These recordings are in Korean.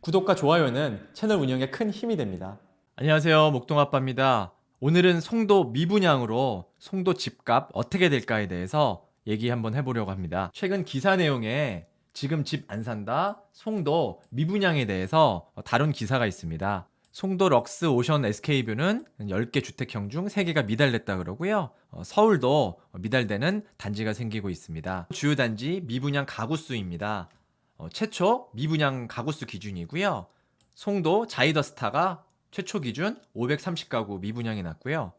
구독과 좋아요는 채널 운영에 큰 힘이 됩니다. 안녕하세요. 목동아빠입니다. 오늘은 송도 미분양으로 송도 집값 어떻게 될까에 대해서 얘기 한번 해보려고 합니다. 최근 기사 내용에 지금 집 안 산다, 송도 미분양에 대해서 다룬 기사가 있습니다. 송도 럭스 오션 SK뷰는 10개 주택형 중 3개가 미달됐다 그러고요. 서울도 미달되는 단지가 생기고 있습니다. 주요 단지 미분양 가구 수입니다. 최초 미분양 가구 수 기준이고요. 송도 자이더스타가 최초 기준 530가구 미분양이 났고요.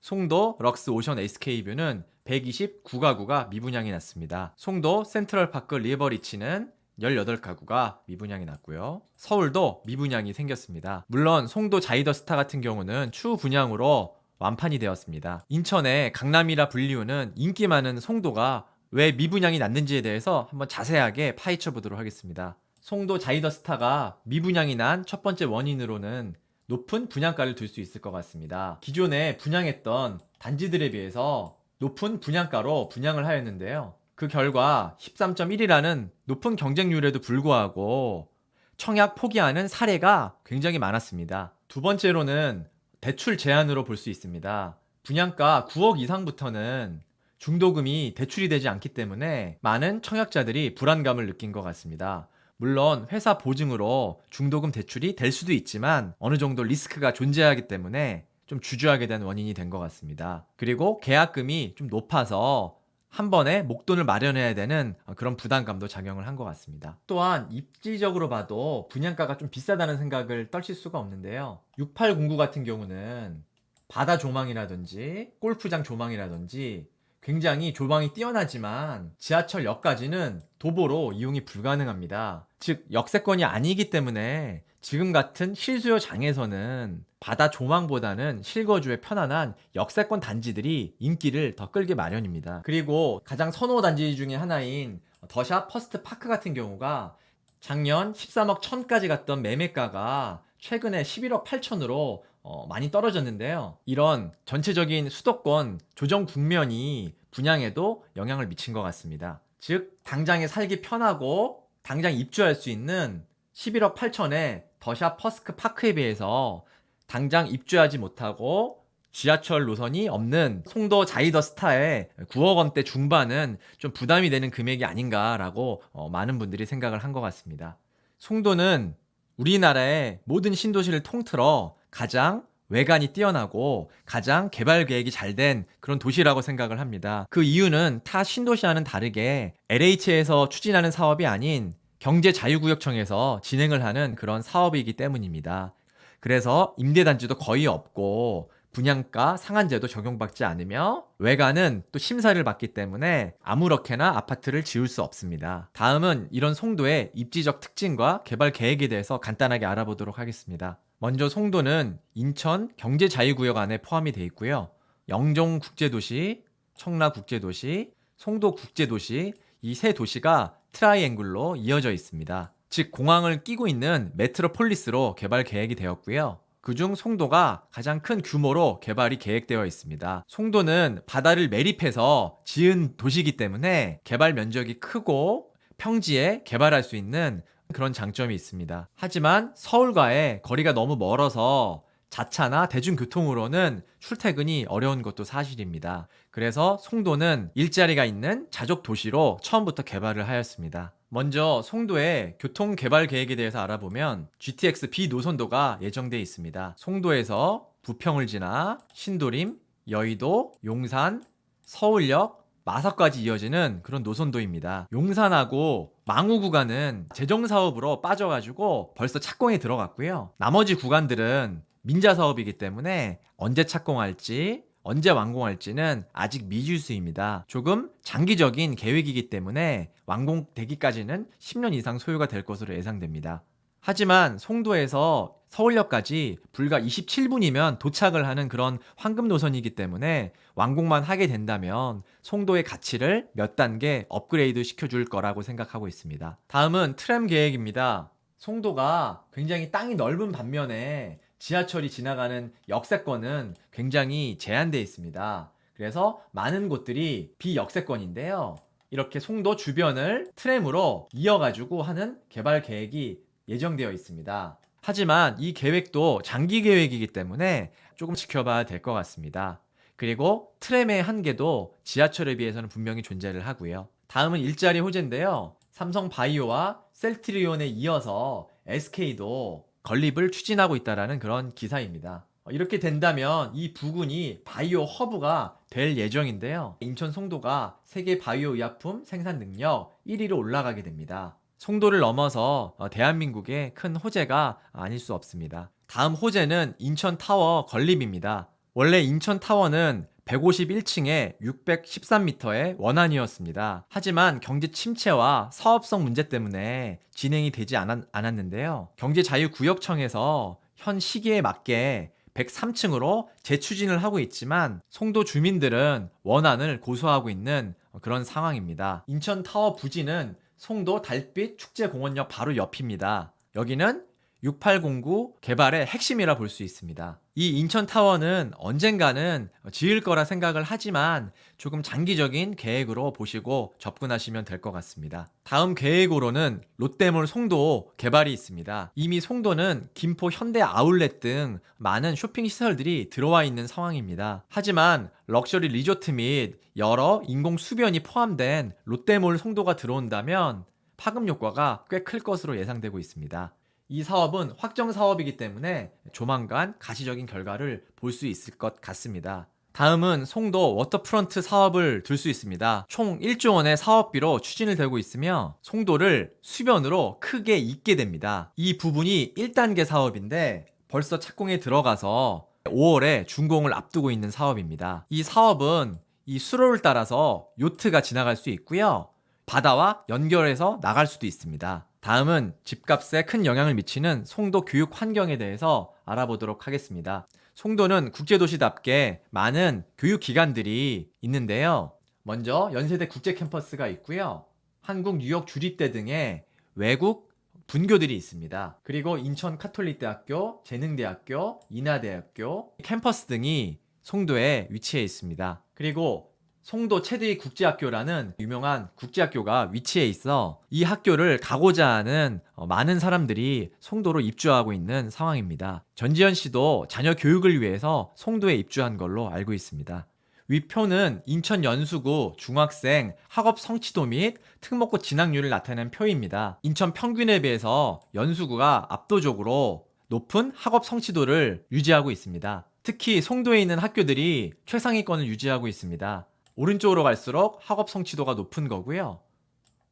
송도 럭스 오션 SK뷰는 129가구가 미분양이 났습니다. 송도 센트럴파크 리버리치는 18가구가 미분양이 났고요. 서울도 미분양이 생겼습니다. 물론 송도 자이더스타 같은 경우는 추후 분양으로 완판이 되었습니다. 인천의 강남이라 불리우는 인기 많은 송도가 왜 미분양이 났는지에 대해서 한번 자세하게 파헤쳐 보도록 하겠습니다. 송도 자이더스타가 미분양이 난 첫 번째 원인으로는 높은 분양가를 둘 수 있을 것 같습니다. 기존에 분양했던 단지들에 비해서 높은 분양가로 분양을 하였는데요. 그 결과 13.1이라는 높은 경쟁률에도 불구하고 청약 포기하는 사례가 굉장히 많았습니다. 두 번째로는 대출 제한으로 볼 수 있습니다. 분양가 9억 이상부터는 중도금이 대출이 되지 않기 때문에 많은 청약자들이 불안감을 느낀 것 같습니다. 물론 회사 보증으로 중도금 대출이 될 수도 있지만 어느 정도 리스크가 존재하기 때문에 좀 주저하게 된 원인이 된 것 같습니다. 그리고 계약금이 좀 높아서 한 번에 목돈을 마련해야 되는 그런 부담감도 작용을 한 것 같습니다. 또한 입지적으로 봐도 분양가가 좀 비싸다는 생각을 떨칠 수가 없는데요. 6809 같은 경우는 바다 조망이라든지 골프장 조망이라든지 굉장히 조망이 뛰어나지만 지하철역까지는 도보로 이용이 불가능합니다. 즉 역세권이 아니기 때문에 지금 같은 실수요 장에서는 바다 조망보다는 실거주에 편안한 역세권 단지들이 인기를 더 끌게 마련입니다. 그리고 가장 선호 단지 중에 하나인 더샵 퍼스트 파크 같은 경우가 작년 13억 1천까지 갔던 매매가가 최근에 11억 8천으로 많이 떨어졌는데요. 이런 전체적인 수도권 조정 국면이 분양에도 영향을 미친 것 같습니다. 즉 당장에 살기 편하고 당장 입주할 수 있는 11억 8천의 더샵 퍼스트 파크에 비해서 당장 입주하지 못하고 지하철 노선이 없는 송도 자이더스타의 9억 원대 중반은 좀 부담이 되는 금액이 아닌가라고 많은 분들이 생각을 한 것 같습니다. 송도는 우리나라의 모든 신도시를 통틀어 가장 외관이 뛰어나고 가장 개발 계획이 잘 된 그런 도시라고 생각을 합니다. 그 이유는 타 신도시와는 다르게 LH에서 추진하는 사업이 아닌 경제자유구역청에서 진행을 하는 그런 사업이기 때문입니다. 그래서 임대단지도 거의 없고 분양가 상한제도 적용받지 않으며 외관은 또 심사를 받기 때문에 아무렇게나 아파트를 지을 수 없습니다. 다음은 이런 송도의 입지적 특징과 개발 계획에 대해서 간단하게 알아보도록 하겠습니다. 먼저 송도는 인천 경제자유구역 안에 포함이 되어 있고요. 영종국제도시, 청라국제도시, 송도국제도시 이 세 도시가 트라이앵글로 이어져 있습니다. 즉 공항을 끼고 있는 메트로폴리스로 개발 계획이 되었고요. 그중 송도가 가장 큰 규모로 개발이 계획되어 있습니다. 송도는 바다를 매립해서 지은 도시이기 때문에 개발 면적이 크고 평지에 개발할 수 있는 그런 장점이 있습니다. 하지만 서울과의 거리가 너무 멀어서 자차나 대중교통으로는 출퇴근이 어려운 것도 사실입니다. 그래서 송도는 일자리가 있는 자족 도시로 처음부터 개발을 하였습니다. 먼저 송도의 교통 개발 계획에 대해서 알아보면 GTX B 노선도가 예정되어 있습니다. 송도에서 부평을 지나 신도림, 여의도, 용산, 서울역, 마석까지 이어지는 그런 노선도입니다. 용산하고 망우 구간은 재정사업으로 빠져가지고 벌써 착공에 들어갔고요. 나머지 구간들은 민자 사업이기 때문에 언제 착공할지 언제 완공할지는 아직 미지수입니다. 조금 장기적인 계획이기 때문에 완공되기까지는 10년 이상 소요가 될 것으로 예상됩니다. 하지만 송도에서 서울역까지 불과 27분이면 도착을 하는 그런 황금 노선이기 때문에 완공만 하게 된다면 송도의 가치를 몇 단계 업그레이드 시켜줄 거라고 생각하고 있습니다. 다음은 트램 계획입니다. 송도가 굉장히 땅이 넓은 반면에 지하철이 지나가는 역세권은 굉장히 제한되어 있습니다. 그래서 많은 곳들이 비역세권인데요. 이렇게 송도 주변을 트램으로 이어가지고 하는 개발 계획이 예정되어 있습니다. 하지만 이 계획도 장기 계획이기 때문에 조금 지켜봐야 될 것 같습니다. 그리고 트램의 한계도 지하철에 비해서는 분명히 존재를 하고요. 다음은 일자리 호재인데요. 삼성 바이오와 셀트리온에 이어서 SK도 건립을 추진하고 있다는 그런 기사입니다. 이렇게 된다면 이 부근이 바이오 허브가 될 예정인데요. 인천 송도가 세계 바이오 의약품 생산 능력 1위로 올라가게 됩니다. 송도를 넘어서 대한민국의 큰 호재가 아닐 수 없습니다. 다음 호재는 인천타워 건립입니다. 원래 인천타워는 151층에 613m의 원안이었습니다. 하지만 경제 침체와 사업성 문제 때문에 진행이 되지 않았는데요. 경제자유구역청에서 현 시기에 맞게 103층으로 재추진을 하고 있지만 송도 주민들은 원안을 고수하고 있는 그런 상황입니다. 인천타워 부지는 송도 달빛 축제공원역 바로 옆입니다. 여기는 6809 개발의 핵심이라 볼 수 있습니다. 이 인천타워는 언젠가는 지을 거라 생각을 하지만 조금 장기적인 계획으로 보시고 접근하시면 될 것 같습니다. 다음 계획으로는 롯데몰 송도 개발이 있습니다. 이미 송도는 김포 현대 아울렛 등 많은 쇼핑 시설들이 들어와 있는 상황입니다. 하지만 럭셔리 리조트 및 여러 인공 수변이 포함된 롯데몰 송도가 들어온다면 파급 효과가 꽤 클 것으로 예상되고 있습니다. 이 사업은 확정 사업이기 때문에 조만간 가시적인 결과를 볼 수 있을 것 같습니다. 다음은 송도 워터프런트 사업을 들 수 있습니다. 총 1조 원의 사업비로 추진을 되고 있으며 송도를 수변으로 크게 잇게 됩니다. 이 부분이 1단계 사업인데 벌써 착공에 들어가서 5월에 준공을 앞두고 있는 사업입니다. 이 사업은 이 수로를 따라서 요트가 지나갈 수 있고요. 바다와 연결해서 나갈 수도 있습니다. 다음은 집값에 큰 영향을 미치는 송도 교육 환경에 대해서 알아보도록 하겠습니다. 송도는 국제도시답게 많은 교육기관들이 있는데요. 먼저 연세대 국제캠퍼스가 있고요. 한국 뉴욕 주립대 등의 외국 분교들이 있습니다. 그리고 인천 카톨릭대학교, 재능대학교, 인하대학교, 캠퍼스 등이 송도에 위치해 있습니다. 그리고 송도 체드이 국제학교라는 유명한 국제학교가 위치해 있어 이 학교를 가고자 하는 많은 사람들이 송도로 입주하고 있는 상황입니다. 전지현 씨도 자녀 교육을 위해서 송도에 입주한 걸로 알고 있습니다. 위표는 인천 연수구 중학생 학업 성취도 및 특목고 진학률을 나타내는 표입니다. 인천 평균에 비해서 연수구가 압도적으로 높은 학업 성취도를 유지하고 있습니다. 특히 송도에 있는 학교들이 최상위권을 유지하고 있습니다. 오른쪽으로 갈수록 학업 성취도가 높은 거고요.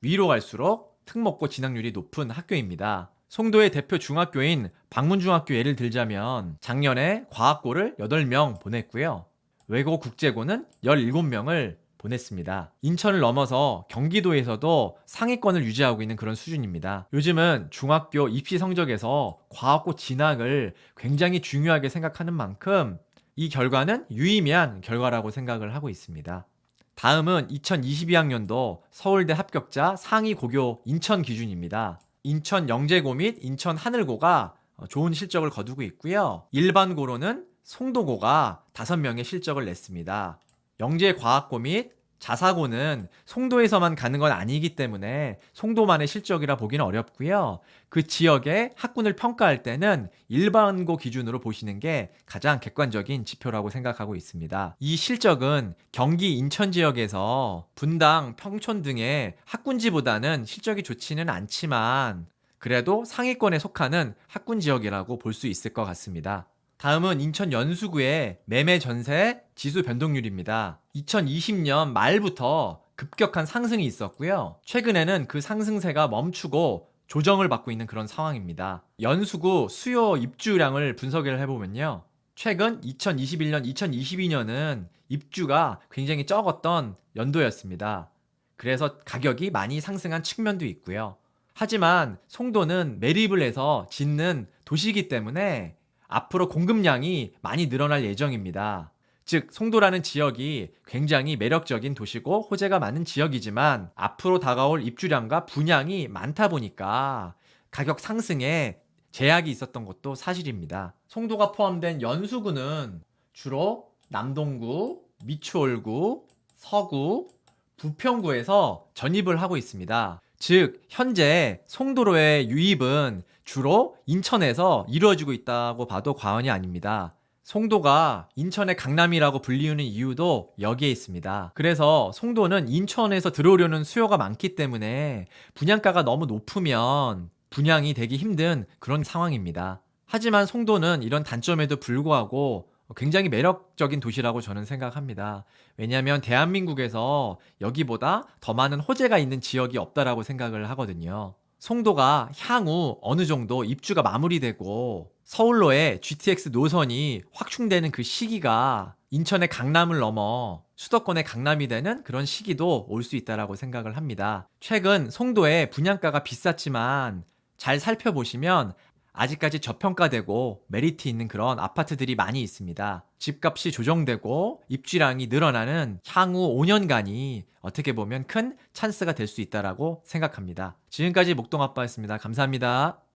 위로 갈수록 특목고 진학률이 높은 학교입니다. 송도의 대표 중학교인 방문중학교 예를 들자면 작년에 과학고를 8명 보냈고요. 외고 국제고는 17명을 보냈습니다. 인천을 넘어서 경기도에서도 상위권을 유지하고 있는 그런 수준입니다. 요즘은 중학교 입시 성적에서 과학고 진학을 굉장히 중요하게 생각하는 만큼 이 결과는 유의미한 결과라고 생각을 하고 있습니다. 다음은 2022학년도 서울대 합격자 상위 고교 인천 기준입니다. 인천 영재고 및 인천 하늘고가 좋은 실적을 거두고 있고요. 일반고로는 송도고가 5명의 실적을 냈습니다. 영재과학고 및 자사고는 송도에서만 가는 건 아니기 때문에 송도만의 실적이라 보기는 어렵고요. 그 지역의 학군을 평가할 때는 일반고 기준으로 보시는 게 가장 객관적인 지표라고 생각하고 있습니다. 이 실적은 경기 인천 지역에서 분당, 평촌 등의 학군지보다는 실적이 좋지는 않지만 그래도 상위권에 속하는 학군 지역이라고 볼 수 있을 것 같습니다. 다음은 인천 연수구의 매매 전세 지수 변동률입니다. 2020년 말부터 급격한 상승이 있었고요. 최근에는 그 상승세가 멈추고 조정을 받고 있는 그런 상황입니다. 연수구 수요 입주량을 분석을 해보면요. 최근 2021년, 2022년은 입주가 굉장히 적었던 연도였습니다. 그래서 가격이 많이 상승한 측면도 있고요. 하지만 송도는 매립을 해서 짓는 도시이기 때문에 앞으로 공급량이 많이 늘어날 예정입니다. 즉 송도라는 지역이 굉장히 매력적인 도시고 호재가 많은 지역이지만 앞으로 다가올 입주량과 분양이 많다 보니까 가격 상승에 제약이 있었던 것도 사실입니다. 송도가 포함된 연수구는 주로 남동구, 미추홀구, 서구, 부평구에서 전입을 하고 있습니다. 즉 현재 송도로의 유입은 주로 인천에서 이루어지고 있다고 봐도 과언이 아닙니다. 송도가 인천의 강남이라고 불리우는 이유도 여기에 있습니다. 그래서 송도는 인천에서 들어오려는 수요가 많기 때문에 분양가가 너무 높으면 분양이 되기 힘든 그런 상황입니다. 하지만 송도는 이런 단점에도 불구하고 굉장히 매력적인 도시라고 저는 생각합니다. 왜냐하면 대한민국에서 여기보다 더 많은 호재가 있는 지역이 없다라고 생각을 하거든요. 송도가 향후 어느 정도 입주가 마무리되고 서울로의 GTX 노선이 확충되는 그 시기가 인천의 강남을 넘어 수도권의 강남이 되는 그런 시기도 올 수 있다라고 생각을 합니다. 최근 송도의 분양가가 비쌌지만 잘 살펴보시면 아직까지 저평가되고 메리트 있는 그런 아파트들이 많이 있습니다. 집값이 조정되고 입주량이 늘어나는 향후 5년간이 어떻게 보면 큰 찬스가 될 수 있다라고 생각합니다. 지금까지 목동아빠였습니다. 감사합니다.